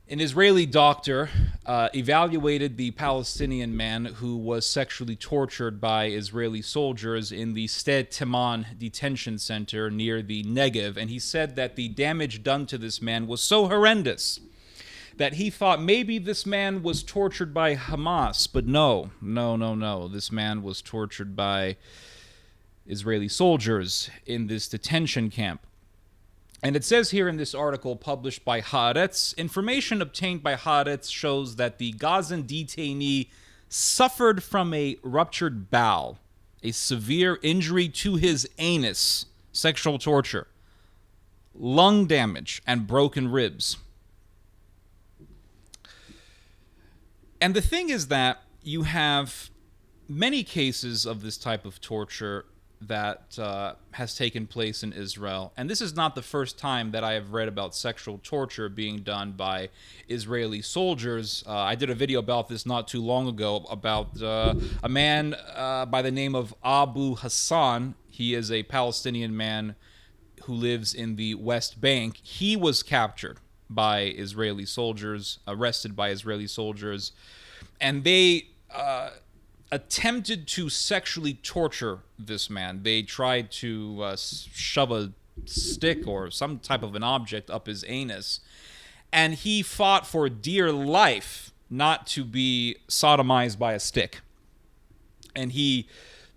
An Israeli doctor evaluated the Palestinian man who was sexually tortured by Israeli soldiers in the Sde Timan detention center near the Negev, and he said that the damage done to this man was so horrendous that he thought maybe this man was tortured by Hamas, but no. This man was tortured by Israeli soldiers in this detention camp. And it says here in this article published by Haaretz, information obtained by Haaretz shows that the Gazan detainee suffered from a ruptured bowel, a severe injury to his anus, sexual torture, lung damage, and broken ribs. And the thing is that you have many cases of this type of torture that has taken place in Israel. And this is not the first time that I have read about sexual torture being done by Israeli soldiers. I did a video about this not too long ago about a man by the name of Abu Hassan. He is a Palestinian man who lives in the West Bank. He was captured by Israeli soldiers, arrested by Israeli soldiers, and they attempted to sexually torture this man. They tried to shove a stick or some type of an object up his anus, and he fought for dear life not to be sodomized by a stick. And he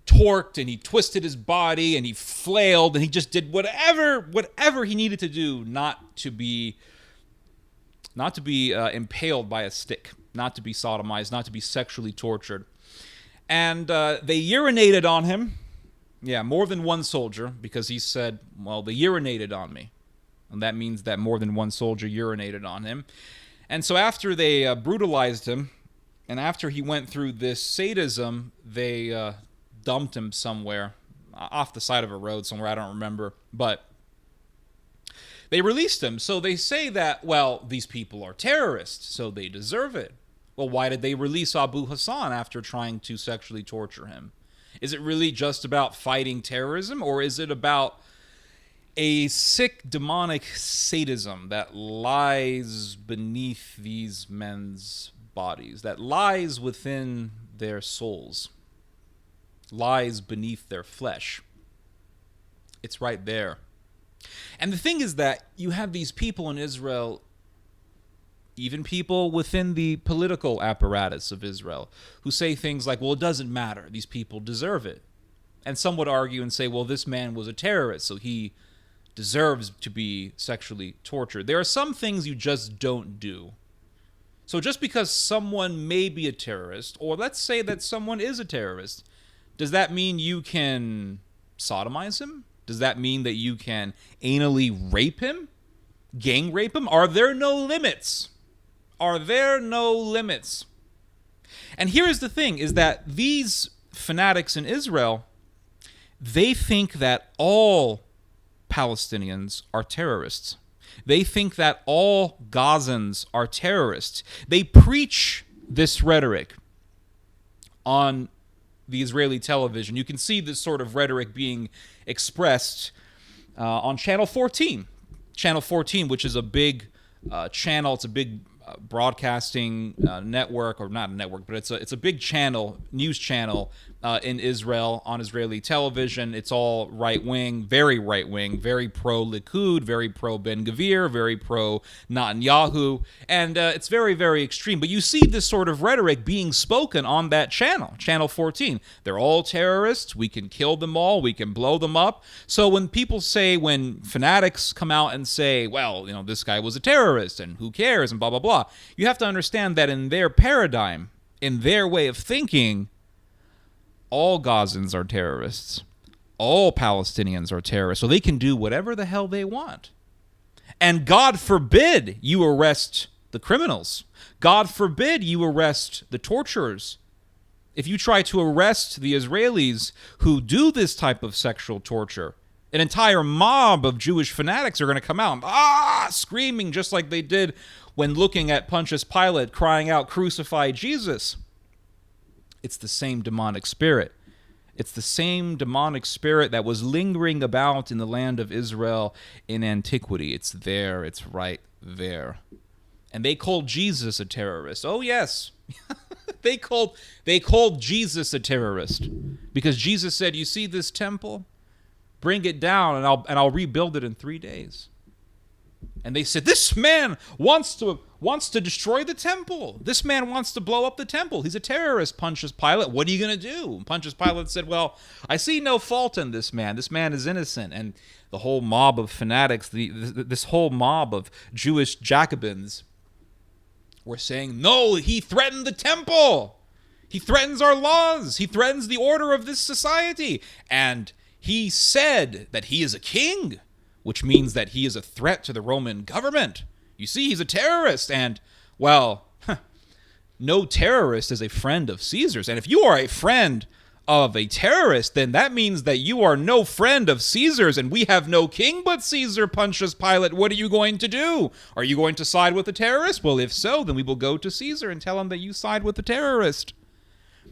torqued and he twisted his body and he flailed and he just did whatever he needed to do not to be impaled by a stick, not to be sodomized, not to be sexually tortured. And they urinated on him. Yeah, more than one soldier, because he said, well, they urinated on me. And that means that more than one soldier urinated on him. And so after they brutalized him, and after he went through this sadism, they dumped him somewhere, off the side of a road somewhere, I don't remember. But they released him. So they say that, well, these people are terrorists, so they deserve it. Well, why did they release Abu Hassan after trying to sexually torture him? Is it really just about fighting terrorism, or is it about a sick, demonic sadism that lies beneath these men's bodies, that lies within their souls, lies beneath their flesh? It's right there. And the thing is that you have these people in Israel, even people within the political apparatus of Israel, who say things like, well, it doesn't matter, these people deserve it. And some would argue and say, well, this man was a terrorist, so he deserves to be sexually tortured. There are some things you just don't do. So just because someone may be a terrorist, or let's say that someone is a terrorist, does that mean you can sodomize him? Does that mean that you can anally rape him? Gang rape him? Are there no limits? Are there no limits? And here's the thing, is that these fanatics in Israel, they think that all Palestinians are terrorists. They think that all Gazans are terrorists. They preach this rhetoric on the Israeli television. You can see this sort of rhetoric being expressed on Channel 14. Channel 14, which is a big channel. It's a big broadcasting network, or not a network, but it's a big channel, news channel in Israel on Israeli television. It's all right-wing, very pro-Likud, very pro-Ben Gvir, very pro-Netanyahu, and it's very, very extreme. But you see this sort of rhetoric being spoken on that channel, Channel 14. They're all terrorists. We can kill them all. We can blow them up. So when fanatics come out and say, well, this guy was a terrorist, and who cares, and blah, blah, blah, you have to understand that in their paradigm, in their way of thinking, all Gazans are terrorists. All Palestinians are terrorists. So they can do whatever the hell they want. And God forbid you arrest the criminals. God forbid you arrest the torturers. If you try to arrest the Israelis who do this type of sexual torture, an entire mob of Jewish fanatics are going to come out screaming, just like they did when looking at Pontius Pilate crying out, "Crucify Jesus." It's the same demonic spirit. It's the same demonic spirit that was lingering about in the land of Israel in antiquity. It's there. It's right there. And they called Jesus a terrorist. Oh, yes. They called Jesus a terrorist because Jesus said, "You see this temple? Bring it down and I'll rebuild it in 3 days." And they said, "This man wants to destroy the temple. This man wants to blow up the temple. He's a terrorist." Pontius Pilate, "What are you going to do?" Pontius Pilate said, "Well, I see no fault in this man. This man is innocent." And the whole mob of fanatics, this whole mob of Jewish Jacobins were saying, "No, he threatened the temple. He threatens our laws. He threatens the order of this society. And he said that he is a king, which means that he is a threat to the Roman government. You see, he's a terrorist." And, well, no terrorist is a friend of Caesar's. And if you are a friend of a terrorist, then that means that you are no friend of Caesar's, and we have no king but Caesar. Pontius Pilate, what are you going to do? Are you going to side with the terrorist? Well, if so, then we will go to Caesar and tell him that you side with the terrorist.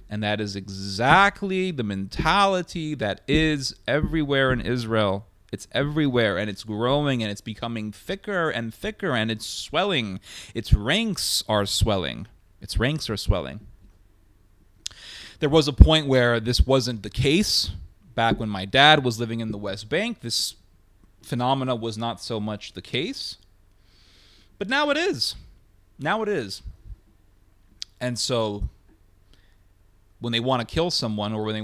And that is exactly the mentality that is everywhere in Israel. It's everywhere, and it's growing, and it's becoming thicker and thicker, and it's swelling. Its ranks are swelling. Its ranks are swelling. There was a point where this wasn't the case. Back when my dad was living in the West Bank, this phenomena was not so much the case. But now it is. Now it is. And so when they want to kill someone, or when they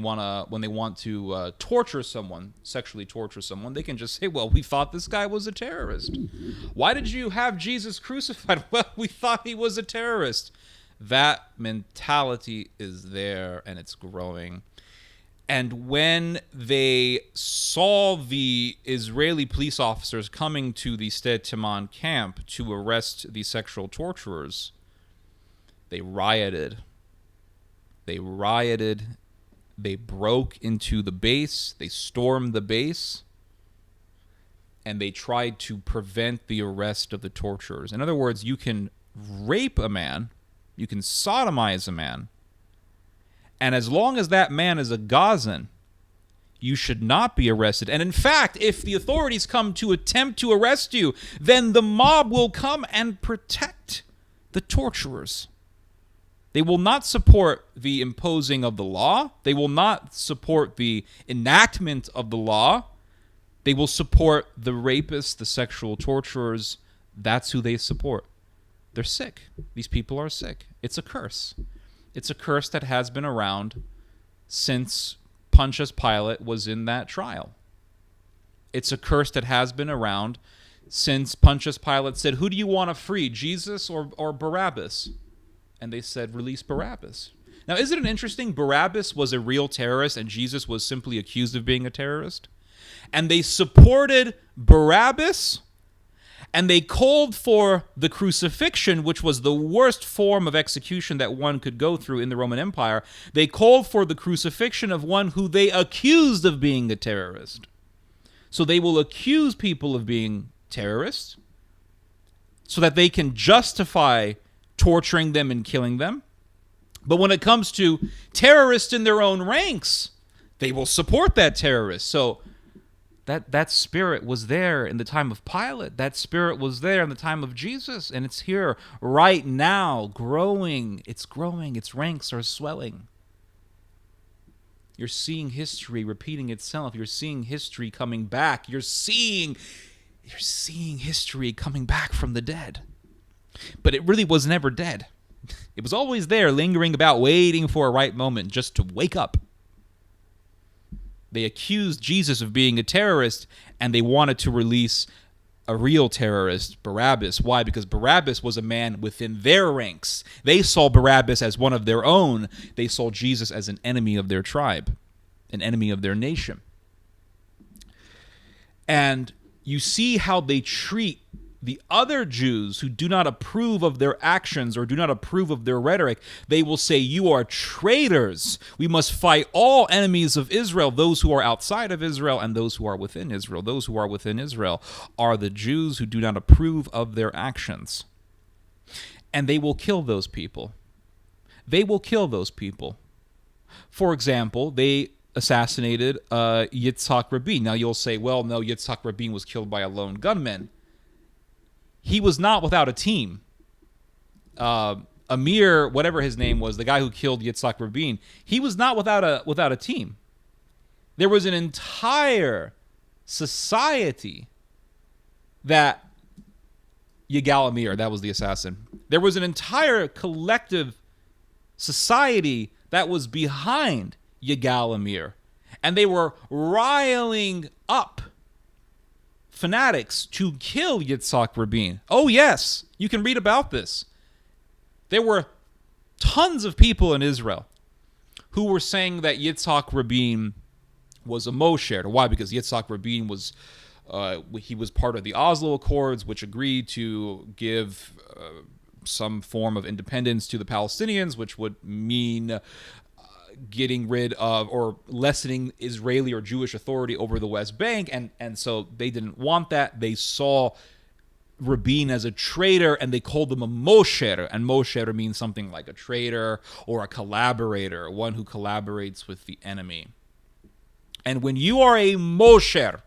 want to torture someone, sexually torture someone, they can just say, "Well, we thought this guy was a terrorist. Why did you have Jesus crucified?" "Well, we thought he was a terrorist." That mentality is there, and it's growing. And when they saw the Israeli police officers coming to the Sde Timan camp to arrest the sexual torturers, they rioted. They rioted. They broke into the base. They stormed the base. And they tried to prevent the arrest of the torturers. In other words, you can rape a man. You can sodomize a man. And as long as that man is a Gazan, you should not be arrested. And in fact, if the authorities come to attempt to arrest you, then the mob will come and protect the torturers. They will not support the imposing of the law. They will not support the enactment of the law. They will support the rapists, the sexual torturers. That's who they support. They're sick. These people are sick. It's a curse. It's a curse that has been around since Pontius Pilate was in that trial. It's a curse that has been around since Pontius Pilate said, "Who do you want to free, Jesus or Barabbas?" And they said, "Release Barabbas." Now, isn't it interesting? Barabbas was a real terrorist, and Jesus was simply accused of being a terrorist. And they supported Barabbas, and they called for the crucifixion, which was the worst form of execution that one could go through in the Roman Empire. They called for the crucifixion of one who they accused of being a terrorist. So they will accuse people of being terrorists so that they can justify torturing them and killing them. But when it comes to terrorists in their own ranks, they will support that terrorist. So that spirit was there in the time of Pilate. That spirit was there in the time of Jesus. And it's here right now, growing. It's growing. Its ranks are swelling. You're seeing history repeating itself. You're seeing history coming back. You're seeing history coming back from the dead. But it really was never dead. It was always there, lingering about, waiting for a right moment just to wake up. They accused Jesus of being a terrorist, and they wanted to release a real terrorist, Barabbas. Why? Because Barabbas was a man within their ranks. They saw Barabbas as one of their own. They saw Jesus as an enemy of their tribe, an enemy of their nation. And you see how they treat the other Jews who do not approve of their actions or do not approve of their rhetoric. They will say, "You are traitors. We must fight all enemies of Israel, those who are outside of Israel and those who are within Israel." Those who are within Israel are the Jews who do not approve of their actions. And they will kill those people. They will kill those people. For example, they assassinated Yitzhak Rabin. Now you'll say, well, no, Yitzhak Rabin was killed by a lone gunman. He was not without a team. Amir, whatever his name was, the guy who killed Yitzhak Rabin, he was not without a team. There was an entire society that Yigal Amir, that was the assassin. There was an entire collective society that was behind Yigal Amir. And they were riling up fanatics to kill Yitzhak Rabin. Oh, yes, you can read about this. There were tons of people in Israel who were saying that Yitzhak Rabin was a Mosher. Why? Because Yitzhak Rabin was he was part of the Oslo Accords, which agreed to give some form of independence to the Palestinians, which would mean getting rid of or lessening Israeli or Jewish authority over the West Bank. And so they didn't want that. They saw Rabin as a traitor, and they called him a Mosher. And Mosher means something like a traitor or a collaborator, one who collaborates with the enemy. And when you are a Mosher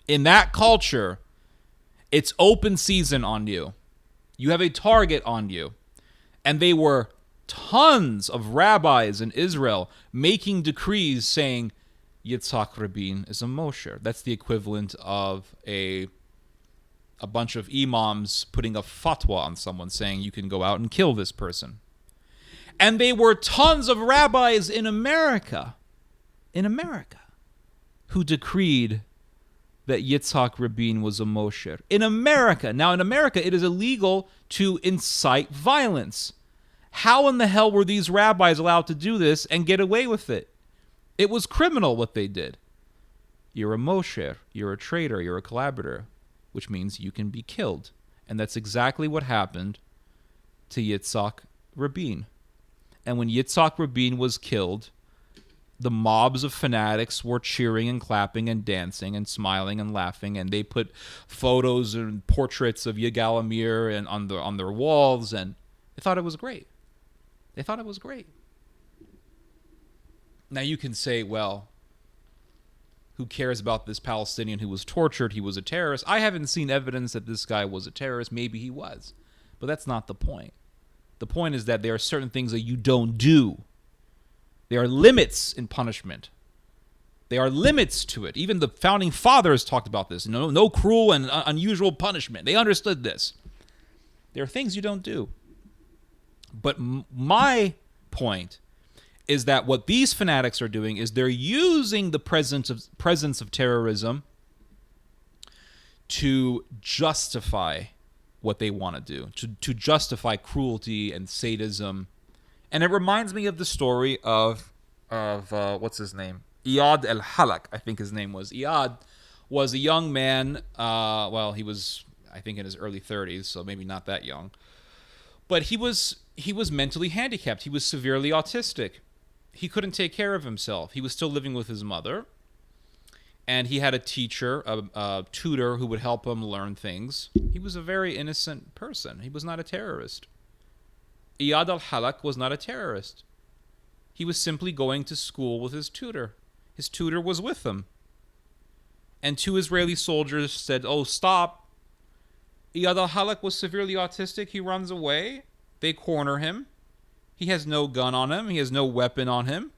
in that culture, it's open season on you. You have a target on you. And they were tons of rabbis in Israel making decrees saying Yitzhak Rabin is a Mosher. That's the equivalent of a bunch of imams putting a fatwa on someone saying you can go out and kill this person. And they were tons of rabbis in America, who decreed that Yitzhak Rabin was a Mosher. In America. Now, in America, it is illegal to incite violence. How in the hell were these rabbis allowed to do this and get away with it? It was criminal what they did. You're a Mosher, you're a traitor, you're a collaborator, which means you can be killed. And that's exactly what happened to Yitzhak Rabin. And when Yitzhak Rabin was killed, the mobs of fanatics were cheering and clapping and dancing and smiling and laughing, and they put photos and portraits of Yigal Amir and on their walls, and they thought it was great. They thought it was great. Now you can say, well, who cares about this Palestinian who was tortured? He was a terrorist. I haven't seen evidence that this guy was a terrorist. Maybe he was. But that's not the point. The point is that there are certain things that you don't do. There are limits in punishment. There are limits to it. Even the founding fathers talked about this. No cruel and unusual punishment. They understood this. There are things you don't do. But my point is that what these fanatics are doing is they're using the presence of terrorism to justify what they want to do, to justify cruelty and sadism. And it reminds me of the story of what's his name? Iyad el-Halak, I think his name was. Iyad was a young man. He was, I think, in his early 30s, so maybe not that young. But he was mentally handicapped. He was severely autistic. He couldn't take care of himself. He was still living with his mother. And he had a teacher, a tutor who would help him learn things. He was a very innocent person. He was not a terrorist. Iyad al-Halak was not a terrorist. He was simply going to school with his tutor. His tutor was with him. And two Israeli soldiers said, "Oh, stop." Iyad al-Halak was severely autistic. He runs away. They corner him. He has no gun on him. He has no weapon on him.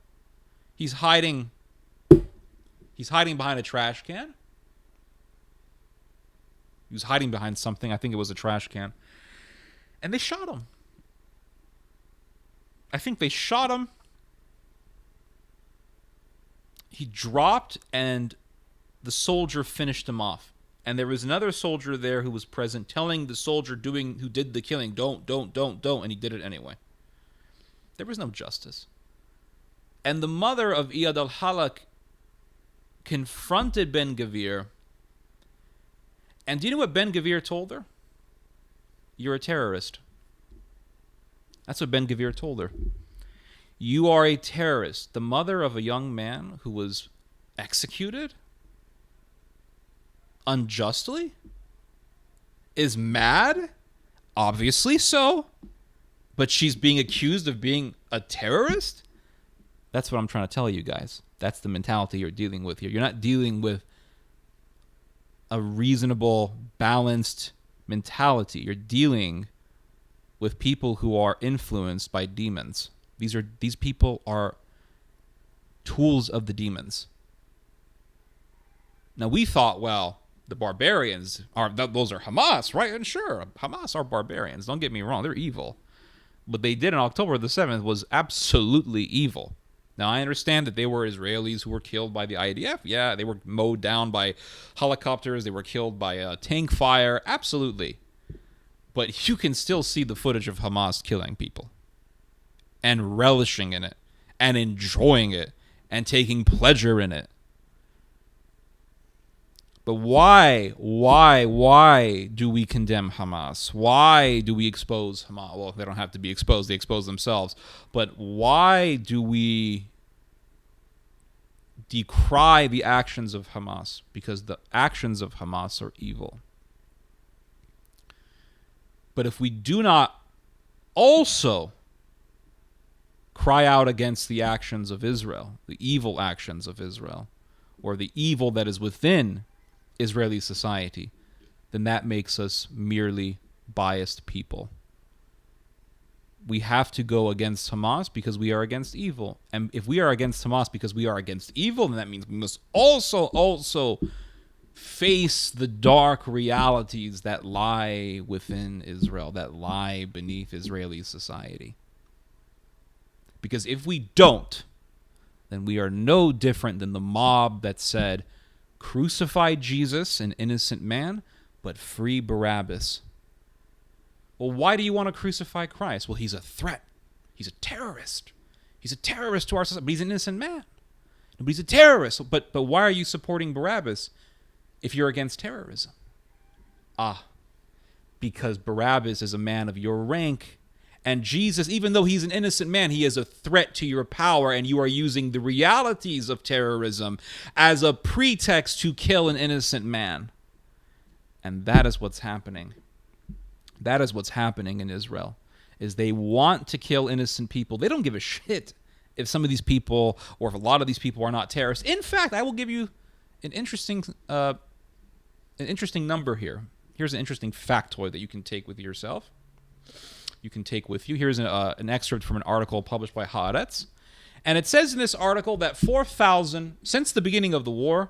He's hiding behind a trash can. He was hiding behind something. I think it was a trash can. And they shot him. I think they shot him. He dropped, and the soldier finished him off. And there was another soldier there who was present telling the soldier who did the killing, don't, and he did it anyway. There was no justice. And the mother of Iyad al-Halak confronted Ben-Gvir. And do you know what Ben-Gvir told her? You're a terrorist. That's what Ben-Gvir told her. You are a terrorist. The mother of a young man who was executed unjustly is mad? Obviously so. But she's being accused of being a terrorist? That's what I'm trying to tell you guys. That's the mentality you're dealing with here. You're not dealing with a reasonable, balanced mentality. You're dealing with people who are influenced by demons. These people are tools of the demons. Now we thought, well, the barbarians those are Hamas, right? And sure, Hamas are barbarians. Don't get me wrong, they're evil. What they did on October the 7th was absolutely evil. Now, I understand that they were Israelis who were killed by the IDF. Yeah, they were mowed down by helicopters. They were killed by tank fire. Absolutely. But you can still see the footage of Hamas killing people and relishing in it and enjoying it and taking pleasure in it. But why do we condemn Hamas? Why do we expose Hamas? Well, they don't have to be exposed. They expose themselves. But why do we decry the actions of Hamas? Because the actions of Hamas are evil. But if we do not also cry out against the actions of Israel, the evil actions of Israel, or the evil that is within Israeli society, then that makes us merely biased people. We have to go against Hamas because we are against evil. And if we are against Hamas because we are against evil, then that means we must also face the dark realities that lie within Israel, that lie beneath Israeli society. Because if we don't, then we are no different than the mob that said, crucify Jesus, an innocent man, but free Barabbas. Well, why do you want to crucify Christ? Well, he's a threat. He's a terrorist. He's a terrorist to our society, but he's an innocent man. But he's a terrorist. But why are you supporting Barabbas if you're against terrorism? Because Barabbas is a man of your rank. And Jesus, even though he's an innocent man, he is a threat to your power, and you are using the realities of terrorism as a pretext to kill an innocent man. And that is what's happening. That is what's happening in Israel, is they want to kill innocent people. They don't give a shit if some of these people, or if a lot of these people, are not terrorists. In fact, I will give you an interesting number here. Here's an interesting factoid that you can take with yourself. You can take with you. Here's an excerpt from an article published by Haaretz. And it says in this article that 4,000, since the beginning of the war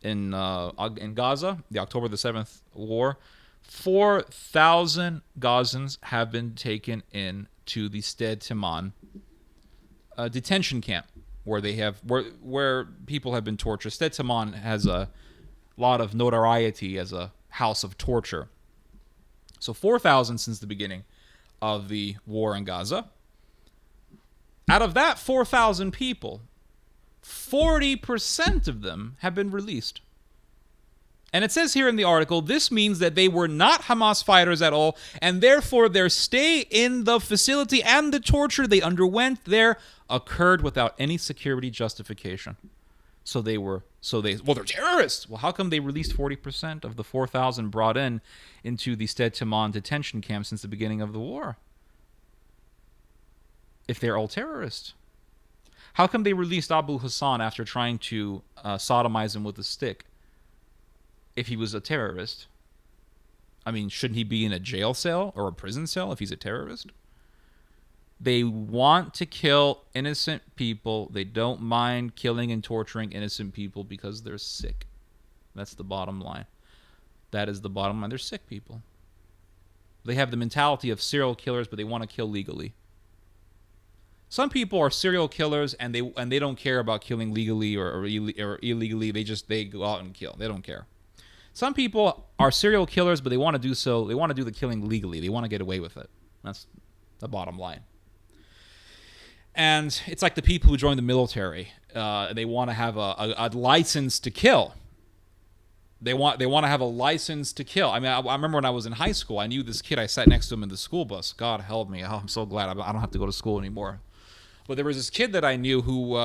in Gaza, the October the 7th war, 4,000 Gazans have been taken into the Sde Timan detention camp, where people have been tortured. Sde Timan has a lot of notoriety as a house of torture. So 4,000 since the beginning of the war in Gaza. Out of that 4,000 people, 40% of them have been released. And it says here in the article, this means that they were not Hamas fighters at all, and therefore their stay in the facility and the torture they underwent there occurred without any security justification. They're terrorists. Well, how come they released 40% of the 4,000 brought into the Sde Timan detention camp since the beginning of the war? If they're all terrorists. How come they released Abu Hassan after trying to sodomize him with a stick? If he was a terrorist. I mean, shouldn't he be in a jail cell or a prison cell if he's a terrorist? They want to kill innocent people. They don't mind killing and torturing innocent people because they're sick. That's the bottom line. That is the bottom line. They're sick people. They have the mentality of serial killers, but they want to kill legally. Some people are serial killers and they don't care about killing legally or illegally. They go out and kill. They don't care. Some people are serial killers, but they want to do so. They want to do the killing legally. They want to get away with it. That's the bottom line. And it's like the people who join the military. They want to have a license to kill. They want to have a license to kill. I mean, I remember when I was in high school, I knew this kid. I sat next to him in the school bus. God help me. Oh, I'm so glad I don't have to go to school anymore. But there was this kid that I knew who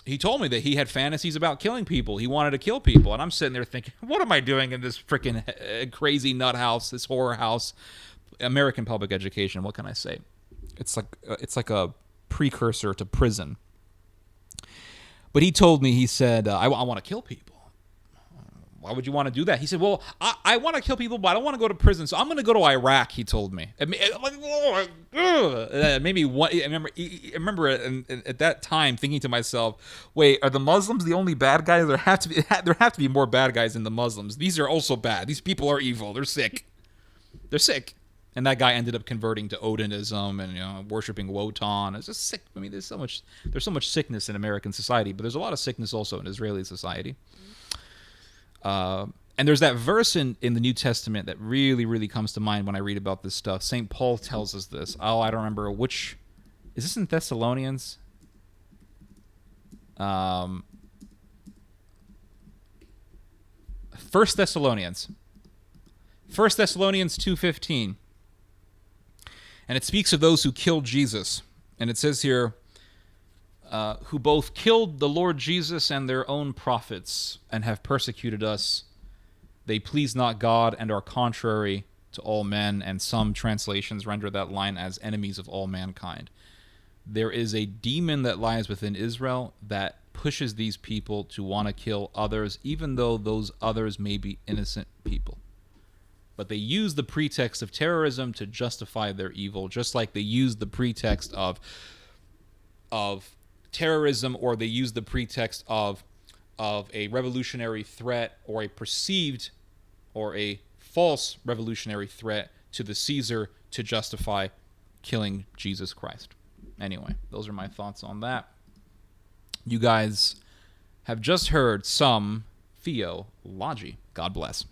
he told me that he had fantasies about killing people. He wanted to kill people. And I'm sitting there thinking, what am I doing in this freaking crazy nut house, this horror house? American public education, what can I say? It's like a precursor to prison. But he told me, he said, I want to kill people. why would you want to do that? He said, well, I want to kill people, but I don't want to go to prison, so I'm going to go to Iraq, he told me. Maybe one, I remember at that time thinking to myself, wait, are the Muslims the only bad guys? There have to be more bad guys than the Muslims. These are also bad. These people are evil. They're sick. They're sick. And that guy ended up converting to Odinism and worshiping Wotan. It's just sick. I mean, there's so much sickness in American society, but there's a lot of sickness also in Israeli society. And there's that verse in the New Testament that really, really comes to mind when I read about this stuff. St. Paul tells us this. Oh, I don't remember which. Is this in Thessalonians? First Thessalonians 2:15. And it speaks of those who killed Jesus. And it says here, who both killed the Lord Jesus and their own prophets, and have persecuted us. They please not God and are contrary to all men, and some translations render that line as enemies of all mankind. There is a demon that lies within Israel that pushes these people to want to kill others, even though those others may be innocent people. But they use the pretext of terrorism to justify their evil, just like they use the pretext of terrorism, or they use the pretext of a revolutionary threat, or a perceived or a false revolutionary threat to the Caesar to justify killing Jesus Christ. Anyway, those are my thoughts on that. You guys have just heard some theology. God bless.